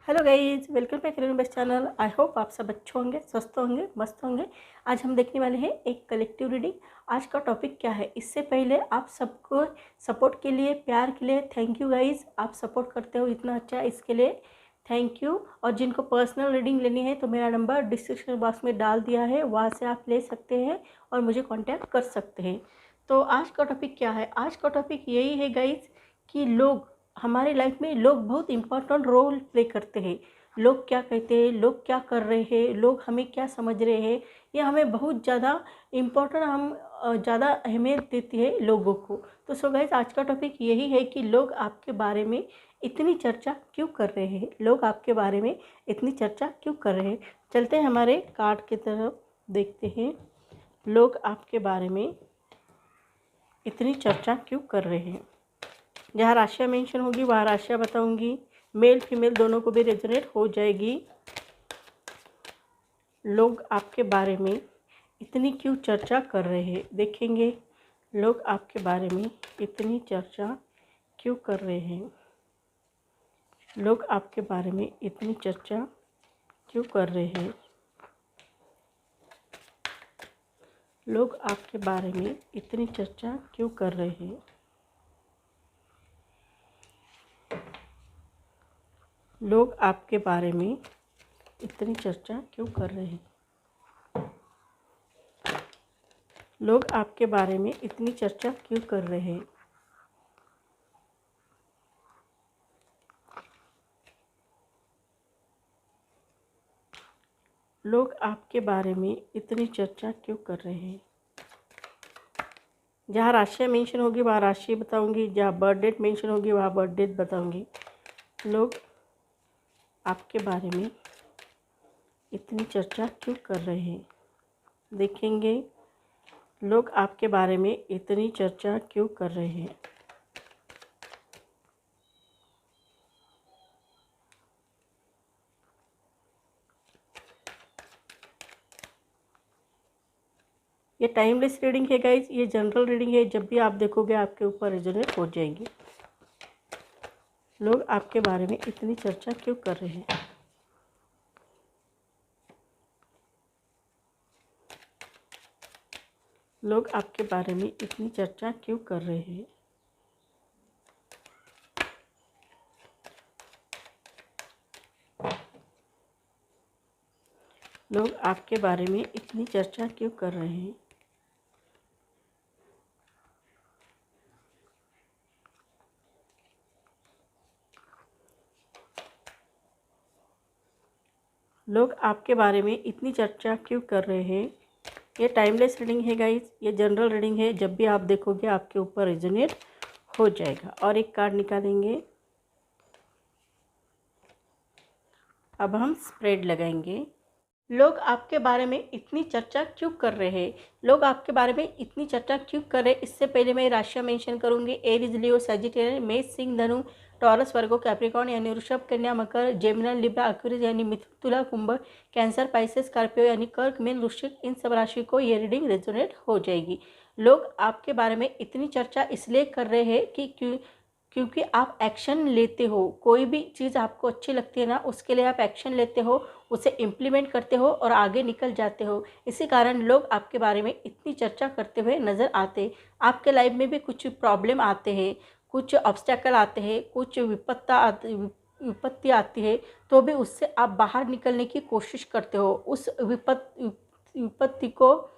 Hello guys, welcome back to best channel. I hope आप सब अच्छे होंगे, स्वस्थ होंगे, मस्त होंगे। आज हम देखने वाले हैं एक कलेक्टिव रीडिंग। आज का टॉपिक क्या है, इससे पहले आप सबको सपोर्ट के लिए, प्यार के लिए थैंक यू गाइज। आप सपोर्ट करते हो इतना अच्छा, इसके लिए थैंक यू। और जिनको पर्सनल रीडिंग लेनी है तो मेरा नंबर डिस्क्रिप्शन बॉक्स में डाल दिया है, वहाँ से आप ले सकते हैं और मुझे कॉन्टैक्ट कर सकते हैं। तो आज का टॉपिक क्या है, आज का टॉपिक यही है गाइज कि लोग हमारे लाइफ में, लोग बहुत इम्पोर्टेंट रोल प्ले करते हैं। लोग क्या कहते हैं, लोग क्या कर रहे हैं, लोग हमें क्या समझ रहे हैं, ये हमें बहुत ज़्यादा इम्पोर्टेंट, हम ज़्यादा अहमियत देती है लोगों को। तो सो गाइस, आज का टॉपिक यही है कि लोग आपके बारे में इतनी चर्चा क्यों कर रहे हैं, लोग आपके बारे में इतनी चर्चा क्यों कर रहे हैं। चलते हैं हमारे कार्ड की तरफ, देखते हैं लोग आपके बारे में इतनी चर्चा क्यों कर रहे हैं। जहाँ राशियाँ मेंशन होगी वहाँ राशियाँ बताऊंगी, मेल फीमेल दोनों को भी रेजोनेट हो जाएगी। लोग आपके बारे में इतनी क्यों चर्चा कर रहे हैं, देखेंगे लोग आपके बारे में इतनी चर्चा क्यों कर रहे हैं। लोग आपके बारे में इतनी चर्चा क्यों कर रहे हैं। लोग आपके बारे में इतनी चर्चा क्यों कर रहे हैं। लोग आपके बारे में इतनी चर्चा क्यों कर रहे हैं। लोग आपके बारे में इतनी चर्चा क्यों कर रहे हैं। लोग आपके बारे में इतनी चर्चा क्यों कर रहे हैं। जहाँ राशियाँ मेंशन होगी वहाँ राशि बताऊंगी, जहाँ बर्थ डेट मेंशन होगी वहाँ बर्थ डेट बताऊंगी। लोग आपके बारे में इतनी चर्चा क्यों कर रहे हैं, देखेंगे लोग आपके बारे में इतनी चर्चा क्यों कर रहे हैं। ये टाइमलेस रीडिंग है गाइज, ये जनरल रीडिंग है, जब भी आप देखोगे आपके ऊपर रेजोनेट हो जाएगी। लोग आपके बारे में इतनी चर्चा क्यों कर रहे हैं। लोग आपके बारे में इतनी चर्चा क्यों कर रहे हैं। लोग आपके बारे में इतनी चर्चा क्यों कर रहे हैं। लोग आपके बारे में इतनी चर्चा क्यों कर रहे हैं। ये टाइमलेस रीडिंग है गाइस, ये जनरल रीडिंग है, जब भी आप देखोगे आपके ऊपर रेजोनेट हो जाएगा। और एक कार्ड निकालेंगे, अब हम स्प्रेड लगाएंगे। लोग आपके बारे में इतनी चर्चा क्यों कर रहे हैं। लोग आपके बारे में इतनी चर्चा क्यों कर रहे हैं, इससे पहले मैं राशियाँ मेंशन करूंगी। एरीज, लियो, सजिटेरियस, मेष, सिंह, धनु, टॉरस, वर्गो, कैप्रिकॉर्न यानी वृषभ, कन्या, मकर, जेमिनी, लिब्रा, एक्वेरियस यानी मिथुन, तुला, कुंभ, कैंसर, पाइसेस, स्कॉर्पियो यानी कर्क, मीन, वृश्चिक, इन सब राशि को ये रीडिंग रेजोनेट हो जाएगी। लोग आपके बारे में इतनी चर्चा इसलिए कर रहे हैं कि क्योंकि आप एक्शन लेते हो। कोई भी चीज़ आपको अच्छी लगती है ना, उसके लिए आप एक्शन लेते हो, उसे इम्प्लीमेंट करते हो और आगे निकल जाते हो। इसी कारण लोग आपके बारे में इतनी चर्चा करते हुए नज़र आते। आपके लाइफ में भी कुछ प्रॉब्लम आते हैं, कुछ ऑब्स्टेकल आते हैं, कुछ विपत्ति आती है, तो भी उससे आप बाहर निकलने की कोशिश करते हो। उस विपत्ति को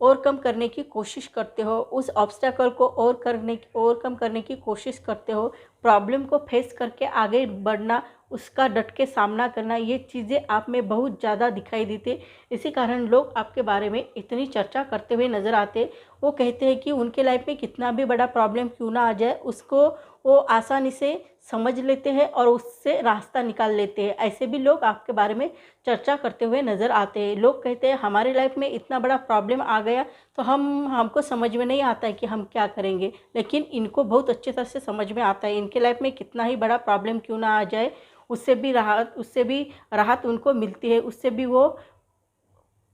ओवरकम करने की कोशिश करते हो, उस ऑब्स्टेकल को ओवरकम करने की कोशिश करते हो। प्रॉब्लम को फेस करके आगे बढ़ना, उसका डट के सामना करना, ये चीज़ें आप में बहुत ज़्यादा दिखाई देती। इसी कारण लोग आपके बारे में इतनी चर्चा करते हुए नज़र आते। वो कहते हैं कि उनके लाइफ में कितना भी बड़ा प्रॉब्लम क्यों ना आ जाए, उसको वो आसानी से समझ लेते हैं और उससे रास्ता निकाल लेते हैं। ऐसे भी लोग आपके बारे में चर्चा करते हुए नज़र आते हैं। लोग कहते हैं हमारे लाइफ में इतना बड़ा प्रॉब्लम आ गया तो हमको समझ में नहीं आता है कि हम क्या करेंगे, लेकिन इनको बहुत अच्छे तरह से समझ में आता है। इनके लाइफ में कितना ही बड़ा प्रॉब्लम क्यों ना आ जाए, उससे भी राहत उनको मिलती है, उससे भी वो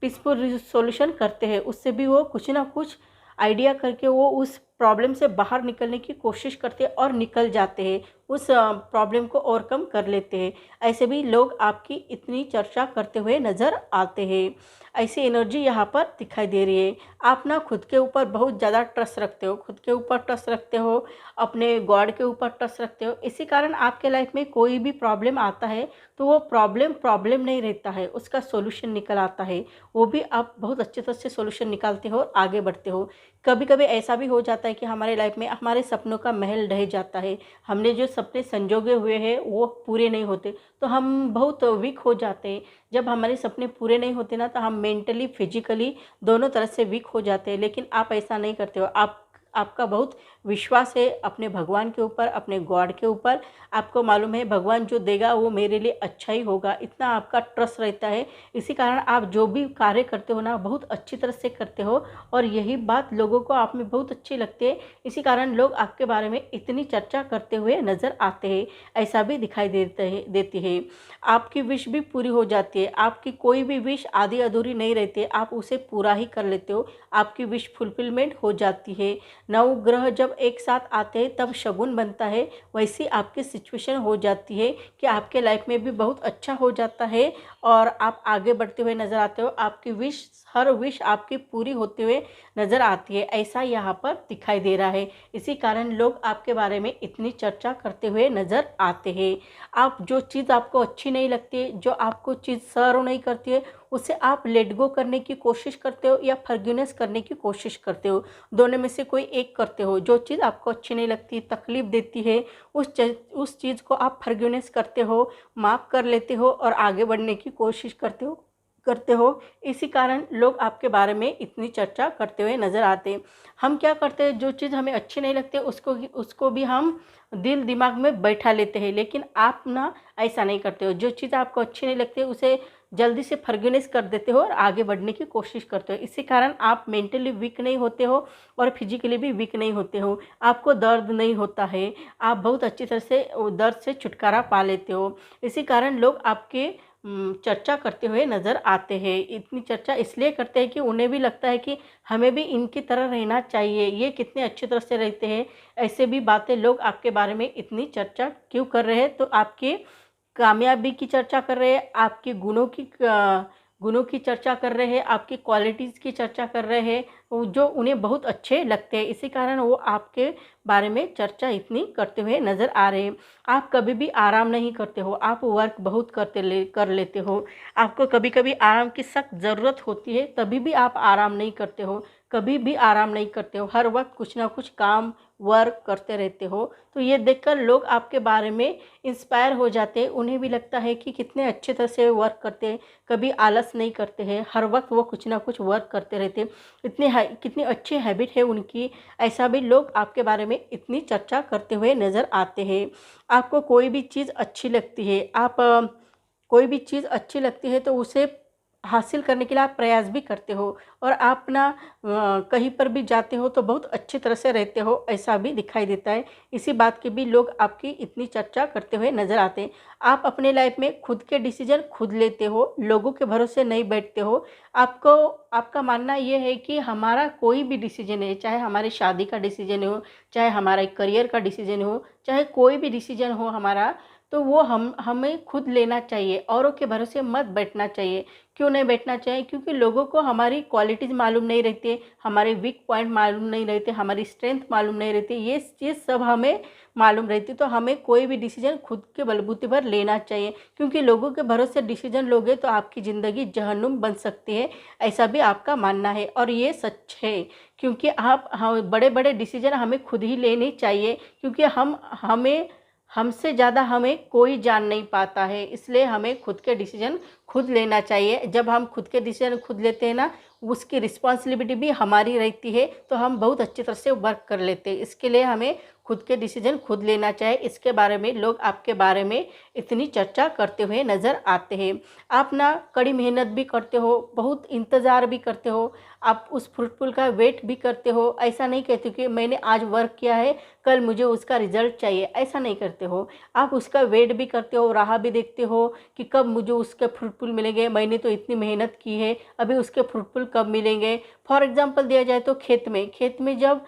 पीसफुल सॉल्यूशन करते हैं, उससे भी वो कुछ ना कुछ आइडिया करके वो उस प्रॉब्लम से बाहर निकलने की कोशिश करते हैं और निकल जाते हैं। उस प्रॉब्लम को ओवरकम कर लेते हैं। ऐसे भी लोग आपकी इतनी चर्चा करते हुए नज़र आते हैं। ऐसी एनर्जी यहाँ पर दिखाई दे रही है। आप ना खुद के ऊपर बहुत ज़्यादा ट्रस्ट रखते हो, खुद के ऊपर ट्रस्ट रखते हो, अपने गॉड के ऊपर ट्रस्ट रखते हो। इसी कारण आपके लाइफ में कोई भी प्रॉब्लम आता है तो वो प्रॉब्लम नहीं रहता है, उसका सॉल्यूशन निकल आता है। वो भी आप बहुत अच्छे तरह से सॉल्यूशन निकालते हो और आगे बढ़ते हो। कभी कभी ऐसा भी हो जाता है कि हमारे लाइफ में हमारे सपनों का महल ढह जाता है, हमने जो सपने संजोगे हुए हैं वो पूरे नहीं होते, तो हम बहुत वीक हो जाते हैं। जब हमारे सपने पूरे नहीं होते ना, तो हम मेंटली फिजिकली दोनों तरह से वीक हो जाते हैं। लेकिन आप ऐसा नहीं करते हो। आपका बहुत विश्वास है अपने भगवान के ऊपर, अपने गॉड के ऊपर। आपको मालूम है भगवान जो देगा वो मेरे लिए अच्छा ही होगा, इतना आपका ट्रस्ट रहता है। इसी कारण आप जो भी कार्य करते हो ना, बहुत अच्छी तरह से करते हो और यही बात लोगों को आप में बहुत अच्छी लगती है। इसी कारण लोग आपके बारे में इतनी चर्चा करते हुए नज़र आते हैं। ऐसा भी दिखाई देती है। आपकी विश भी पूरी हो जाती है। आपकी कोई भी विश आधी अधूरी नहीं रहती, आप उसे पूरा ही कर लेते हो। आपकी विश फुलफिलमेंट हो जाती है। नवग्रह जब एक साथ आते हैं तब शगुन बनता है। वैसी आपकी सिचुएशन हो जाती है कि आपके लाइफ में भी बहुत अच्छा हो जाता है और आप आगे बढ़ते हुए नज़र आते हो। आपकी विश, हर विश आपकी पूरी होते हुए नज़र आती है, ऐसा यहाँ पर दिखाई दे रहा है। इसी कारण लोग आपके बारे में इतनी चर्चा करते हुए नज़र आते हैं। आप जो चीज़ आपको अच्छी नहीं लगती, जो आपको चीज़ सर्व नहीं करती है, उसे आप लेट गो करने की कोशिश करते हो या फॉरगिवनेस करने की कोशिश करते हो। दोनों में से कोई एक करते हो। जो चीज़ आपको अच्छी नहीं लगती, तकलीफ़ देती है, उस चीज़ को आप फॉरगिवनेस करते हो, माफ़ कर लेते हो और आगे बढ़ने की कोशिश करते हो। इसी कारण लोग आपके बारे में इतनी चर्चा करते हुए नज़र आते हैं। हम क्या करते हैं, जो चीज़ हमें अच्छी नहीं लगती उसको भी हम दिल दिमाग में बैठा लेते हैं। लेकिन आप ना ऐसा नहीं करते हो। जो चीज़ आपको अच्छी नहीं लगती उसे जल्दी से फॉरगिवनेस कर देते हो और आगे बढ़ने की कोशिश करते हो। इसी कारण आप मेंटली वीक नहीं होते हो और फिजिकली भी वीक नहीं होते हो। आपको दर्द नहीं होता है, आप बहुत अच्छी तरह से दर्द से छुटकारा पा लेते हो। इसी कारण लोग आपके चर्चा करते हुए नज़र आते हैं। इतनी चर्चा इसलिए करते हैं कि उन्हें भी लगता है कि हमें भी इनकी तरह रहना चाहिए, ये कितने अच्छी तरह से रहते हैं। ऐसे भी बातें लोग आपके बारे में इतनी चर्चा क्यों कर रहे हैं, तो आपके कामयाबी की चर्चा कर रहे हैं, आपके गुणों की चर्चा कर रहे हैं, आपकी क्वालिटीज़ की चर्चा कर रहे हैं, जो उन्हें बहुत अच्छे लगते हैं। इसी कारण वो आपके बारे में चर्चा इतनी करते हुए नज़र आ रहे हैं। आप कभी भी आराम नहीं करते हो, आप वर्क बहुत कर लेते हो। आपको कभी कभी आराम की सख्त ज़रूरत होती है, तभी भी आप आराम नहीं करते हो, कभी भी आराम नहीं करते हो। हर वक्त कुछ ना कुछ काम वर्क करते रहते हो। तो ये देखकर लोग आपके बारे में इंस्पायर हो जाते हैं। उन्हें भी लगता है कि कितने अच्छे तरह से वर्क करते हैं, कभी आलस नहीं करते हैं, हर वक्त वो कुछ ना कुछ वर्क करते रहते हैं। कितनी अच्छी हैबिट है उनकी। ऐसा भी लोग आपके बारे में इतनी चर्चा करते हुए नज़र आते हैं। आपको कोई भी चीज़ अच्छी लगती है, कोई भी चीज़ अच्छी लगती है तो उसे हासिल करने के लिए आप प्रयास भी करते हो और आप ना कहीं पर भी जाते हो तो बहुत अच्छी तरह से रहते हो, ऐसा भी दिखाई देता है। इसी बात के भी लोग आपकी इतनी चर्चा करते हुए नज़र आते हैं। आप अपने लाइफ में खुद के डिसीजन खुद लेते हो, लोगों के भरोसे नहीं बैठते हो। आपका मानना ये है कि हमारा कोई भी डिसीजन है, चाहे हमारी शादी का डिसीजन हो, चाहे हमारा करियर का डिसीजन हो, चाहे कोई भी डिसीजन हो हमारा, तो वो हमें खुद लेना चाहिए, औरों के भरोसे मत बैठना चाहिए। क्यों नहीं बैठना चाहिए? क्योंकि लोगों को हमारी क्वालिटीज़ मालूम नहीं रहती है, हमारे वीक पॉइंट मालूम नहीं रहते, हमारी स्ट्रेंथ मालूम नहीं रहती, ये चीज़ सब हमें मालूम रहती। तो हमें कोई भी डिसीजन खुद के बलबूते पर लेना चाहिए, क्योंकि लोगों के भरोसे डिसीजन लोगे तो आपकी ज़िंदगी जहन्नुम बन सकती है, ऐसा भी आपका मानना है और ये सच है। क्योंकि हम बड़े बड़े डिसीजन हमें खुद ही लेने चाहिए, क्योंकि हमसे ज़्यादा हमें कोई जान नहीं पाता है, इसलिए हमें खुद के डिसीजन खुद लेना चाहिए। जब हम खुद के डिसीजन खुद लेते हैं ना, उसकी रिस्पॉन्सिबिलिटी भी हमारी रहती है, तो हम बहुत अच्छी तरह से वर्क कर लेते हैं। इसके लिए हमें खुद के डिसीजन खुद लेना चाहिए। इसके बारे में लोग आपके बारे में इतनी चर्चा करते हुए नज़र आते हैं। आप ना कड़ी मेहनत भी करते हो, बहुत इंतज़ार भी करते हो, आप उस फ्रूटफुल का वेट भी करते हो। ऐसा नहीं कहते कि मैंने आज वर्क किया है, कल मुझे उसका रिजल्ट चाहिए, ऐसा नहीं करते हो। आप उसका वेट भी करते हो, राह भी देखते हो कि कब मुझे उसके फ्रूटफुल मिलेंगे, मैंने तो इतनी मेहनत की है, अभी उसके फ्रूटफुल कब मिलेंगे। फॉर एग्ज़ाम्पल दिया जाए तो खेत में जब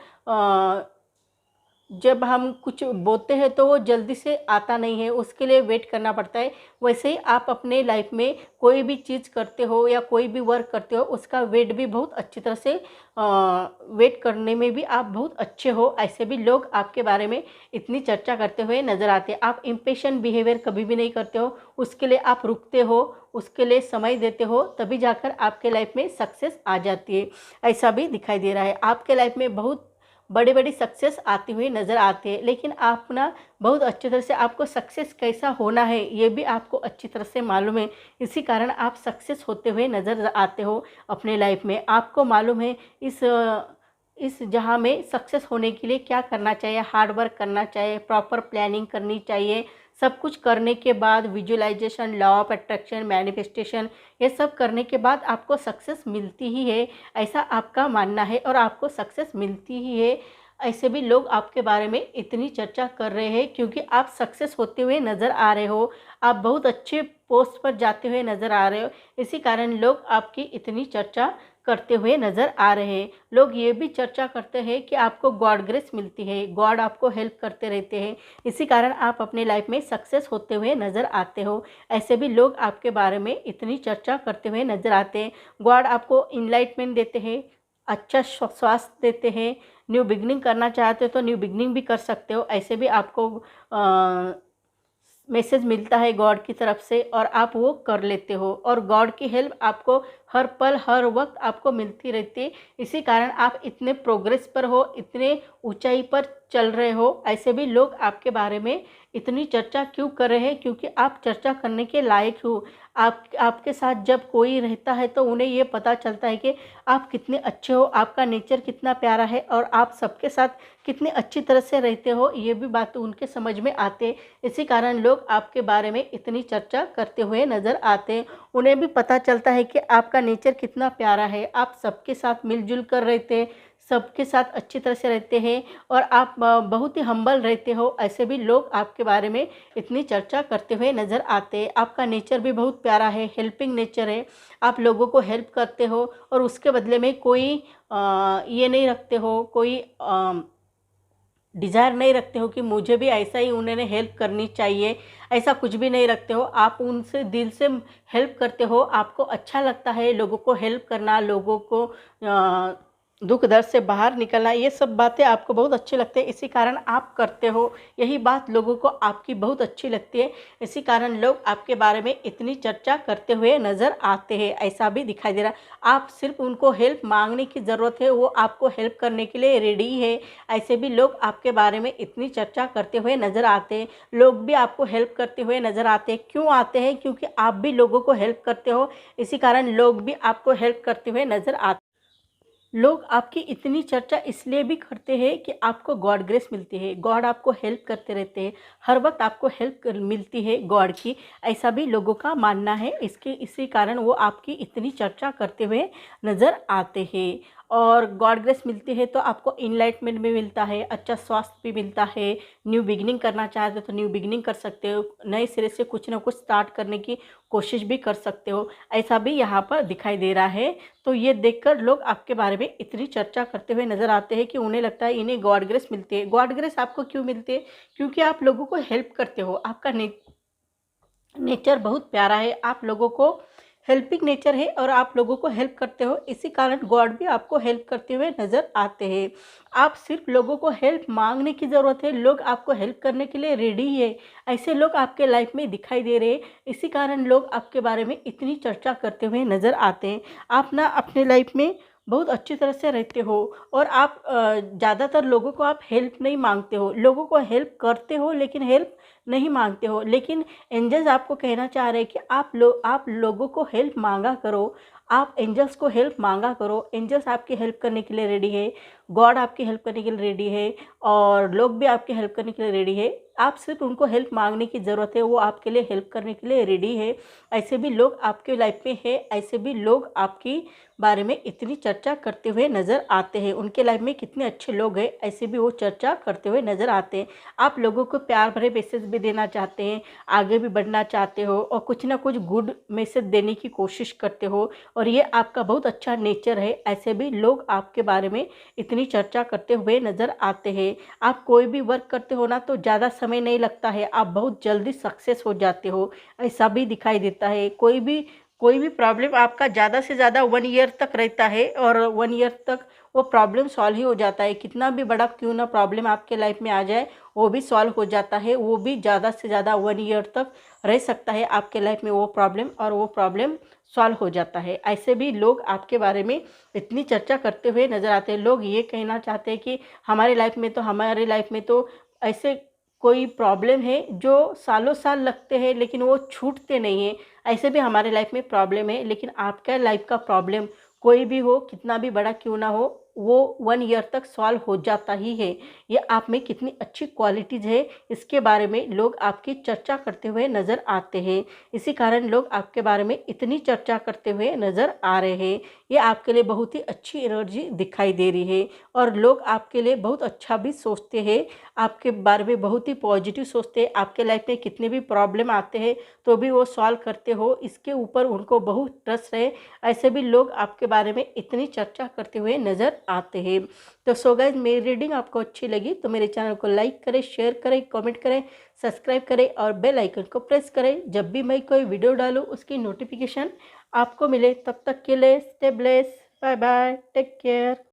जब हम कुछ बोते हैं तो वो जल्दी से आता नहीं है, उसके लिए वेट करना पड़ता है। वैसे ही आप अपने लाइफ में कोई भी चीज़ करते हो या कोई भी वर्क करते हो, उसका वेट भी बहुत अच्छी तरह से वेट करने में भी आप बहुत अच्छे हो। ऐसे भी लोग आपके बारे में इतनी चर्चा करते हुए नज़र आते हैं। आप इम्पेशेंट बिहेवियर कभी भी नहीं करते हो, उसके लिए आप रुकते हो, उसके लिए समय देते हो, तभी जाकर आपके लाइफ में सक्सेस आ जाती है। ऐसा भी दिखाई दे रहा है। आपके लाइफ में बहुत बड़ी बड़ी सक्सेस आती हुई नज़र आती है, लेकिन आप ना बहुत अच्छी तरह से आपको सक्सेस कैसा होना है ये भी आपको अच्छी तरह से मालूम है। इसी कारण आप सक्सेस होते हुए नज़र आते हो अपने लाइफ में। आपको मालूम है इस जहाँ में सक्सेस होने के लिए क्या करना चाहिए। हार्ड वर्क करना चाहिए, प्रॉपर प्लानिंग करनी चाहिए। सब कुछ करने के बाद visualization, law of attraction, manifestation, ये सब करने के बाद आपको सक्सेस मिलती ही है, ऐसा आपका मानना है और आपको सक्सेस मिलती ही है। ऐसे भी लोग आपके बारे में इतनी चर्चा कर रहे हैं क्योंकि आप सक्सेस होते हुए नज़र आ रहे हो, आप बहुत अच्छे पोस्ट पर जाते हुए नज़र आ रहे हो। इसी कारण लोग आपकी इतनी चर्चा करते हुए नज़र आ रहे हैं। लोग ये भी चर्चा करते हैं कि आपको गॉड ग्रेस मिलती है, गॉड आपको हेल्प करते रहते हैं। इसी कारण आप अपने लाइफ में सक्सेस होते हुए नज़र आते हो। ऐसे भी लोग आपके बारे में इतनी चर्चा करते हुए नज़र आते हैं। गॉड आपको इनलाइटमेंट देते हैं, अच्छा स्वास्थ्य देते हैं। न्यू बिगनिंग करना चाहते हो तो न्यू बिगनिंग भी कर सकते हो। ऐसे भी आपको मैसेज मिलता है गॉड की तरफ से और आप वो कर लेते हो, और गॉड की हेल्प आपको हर पल हर वक्त आपको मिलती रहती है। इसी कारण आप इतने प्रोग्रेस पर हो, इतने ऊंचाई पर चल रहे हो। ऐसे भी लोग आपके बारे में इतनी चर्चा क्यों कर रहे हैं? क्योंकि आप चर्चा करने के लायक हो। आपके साथ जब कोई रहता है तो उन्हें ये पता चलता है कि आप कितने अच्छे हो, आपका नेचर कितना प्यारा है और आप सबके साथ कितने अच्छी तरह से रहते हो, ये भी बात उनके समझ में आते हैं। इसी कारण लोग आपके बारे में इतनी चर्चा करते हुए नज़र आते हैं। उन्हें भी पता चलता है कि आपका नेचर कितना प्यारा है, आप सबके साथ मिलजुल कर रहते हैं, सबके साथ अच्छी तरह से रहते हैं और आप बहुत ही हम्बल रहते हो। ऐसे भी लोग आपके बारे में इतनी चर्चा करते हुए नज़र आते हैं। आपका नेचर भी बहुत प्यारा है, हेल्पिंग नेचर है। आप लोगों को हेल्प करते हो और उसके बदले में कोई ये नहीं रखते हो, कोई डिज़ायर नहीं रखते हो कि मुझे भी ऐसा ही उन्हें हेल्प करनी चाहिए। ऐसा कुछ भी नहीं रखते हो, आप उनसे दिल से हेल्प करते हो। आपको अच्छा लगता है लोगों को हेल्प करना, लोगों को दुख दर्द से बाहर निकलना, ये सब बातें आपको बहुत अच्छी लगती है। इसी कारण आप करते हो। यही बात लोगों को आपकी बहुत अच्छी लगती है। इसी कारण लोग आपके बारे में इतनी चर्चा करते हुए नज़र आते हैं। ऐसा भी दिखाई दे रहा है। आप सिर्फ उनको हेल्प मांगने की ज़रूरत है, वो आपको हेल्प करने के लिए रेडी है। ऐसे भी लोग आपके बारे में इतनी चर्चा करते हुए नज़र आते हैं। लोग भी आपको हेल्प करते हुए नज़र आते हैं। क्यों आते हैं? क्योंकि आप भी लोगों को हेल्प करते हो। इसी कारण लोग भी आपको हेल्प करते हुए नज़र आते हैं। लोग आपकी इतनी चर्चा इसलिए भी करते हैं कि आपको गॉड ग्रेस मिलती है, गॉड आपको हेल्प करते रहते हैं, हर वक्त आपको हेल्प मिलती है गॉड की। ऐसा भी लोगों का मानना है। इसी कारण वो आपकी इतनी चर्चा करते हुए नज़र आते हैं। और गॉड ग्रेस मिलती है तो आपको इनलाइटमेंट भी मिलता है, अच्छा स्वास्थ्य भी मिलता है। न्यू बिगिनिंग करना चाहते हो तो न्यू बिगिनिंग कर सकते हो, नए सिरे से कुछ ना कुछ स्टार्ट करने की कोशिश भी कर सकते हो। ऐसा भी यहाँ पर दिखाई दे रहा है। तो ये देखकर लोग आपके बारे में इतनी चर्चा करते हुए नज़र आते हैं कि उन्हें लगता है इन्हें गॉड ग्रेस मिलती है। गॉड ग्रेस आपको क्यों मिलती है? क्योंकि आप लोगों को हेल्प करते हो। आपका नेचर बहुत प्यारा है, आप लोगों को हेल्पिंग नेचर है और आप लोगों को हेल्प करते हो। इसी कारण गॉड भी आपको हेल्प करते हुए नज़र आते हैं। आप सिर्फ लोगों को हेल्प मांगने की ज़रूरत है, लोग आपको हेल्प करने के लिए रेडी है। ऐसे लोग आपके लाइफ में दिखाई दे रहे हैं। इसी कारण लोग आपके बारे में इतनी चर्चा करते हुए नज़र आते हैं। आप ना अपने लाइफ में बहुत अच्छी तरह से रहते हो और आप ज़्यादातर लोगों को आप हेल्प नहीं मांगते हो, लोगों को हेल्प करते हो लेकिन हेल्प नहीं मांगते हो। लेकिन एंजल्स आपको कहना चाह रहे हैं कि आप लोगों को हेल्प मांगा करो, आप एंजल्स को हेल्प मांगा करो। एंजल्स आपकी हेल्प करने के लिए रेडी है, गॉड आपकी हेल्प करने के लिए रेडी है और लोग भी आपकी हेल्प करने के लिए रेडी है। आप सिर्फ उनको हेल्प मांगने की ज़रूरत है, वो आपके लिए हेल्प करने के लिए रेडी है। ऐसे भी लोग आपके लाइफ में है। ऐसे भी लोग आपकी बारे में इतनी चर्चा करते हुए नज़र आते हैं। उनके लाइफ में कितने अच्छे लोग हैं, ऐसे भी वो चर्चा करते हुए नज़र आते हैं। आप लोगों को प्यार भरे मैसेज भी देना चाहते हैं, आगे भी बढ़ना चाहते हो और कुछ ना कुछ गुड मैसेज देने की कोशिश करते हो और ये आपका बहुत अच्छा नेचर है। ऐसे भी लोग आपके बारे में इतनी चर्चा करते हुए नज़र आते हैं। आप कोई भी वर्क करते हो ना तो ज़्यादा समय नहीं लगता है, आप बहुत जल्दी सक्सेस हो जाते हो, ऐसा भी दिखाई देता है। कोई भी प्रॉब्लम आपका ज़्यादा से ज़्यादा 1 ईयर तक रहता है और 1 ईयर तक वो प्रॉब्लम सॉल्व ही हो जाता है। कितना भी बड़ा क्यों ना प्रॉब्लम आपके लाइफ में आ जाए, वो भी सॉल्व हो जाता है। वो भी ज़्यादा से ज़्यादा 1 ईयर तक रह सकता है आपके लाइफ में वो प्रॉब्लम, और वो प्रॉब्लम सॉल्व हो जाता है। ऐसे भी लोग आपके बारे में इतनी चर्चा करते हुए नज़र आते हैं। लोग ये कहना चाहते हैं कि हमारे लाइफ में तो ऐसे कोई प्रॉब्लम है जो सालों साल लगते हैं लेकिन वो छूटते नहीं हैं। ऐसे भी हमारे लाइफ में प्रॉब्लम है, लेकिन आपका लाइफ का प्रॉब्लम कोई भी हो, कितना भी बड़ा क्यों ना हो, वो 1 ईयर तक सॉल्व हो जाता ही है। ये आप में कितनी अच्छी क्वालिटीज़ है, इसके बारे में लोग आपकी चर्चा करते हुए नज़र आते हैं। इसी कारण लोग आपके बारे में इतनी चर्चा करते हुए नज़र आ रहे हैं। ये आपके लिए बहुत ही अच्छी एनर्जी दिखाई दे रही है और लोग आपके लिए बहुत अच्छा भी सोचते हैं, आपके बारे में बहुत ही पॉजिटिव सोचते हैं। आपके लाइफ में कितने भी प्रॉब्लम आते हैं तो भी वो सॉल्व करते हो, इसके ऊपर उनको बहुत ट्रस्ट है। ऐसे भी लोग आपके बारे में इतनी चर्चा करते हुए नज़र आते हैं। तो सो गाइस, मेरी रीडिंग आपको अच्छी लगी तो मेरे चैनल को लाइक करें, शेयर करें, कमेंट करें, सब्सक्राइब करें और बेल आइकन को प्रेस करें। जब भी मैं कोई वीडियो डालूँ उसकी नोटिफिकेशन आपको मिले। तब तक के लिए stay blessed, bye bye, take care.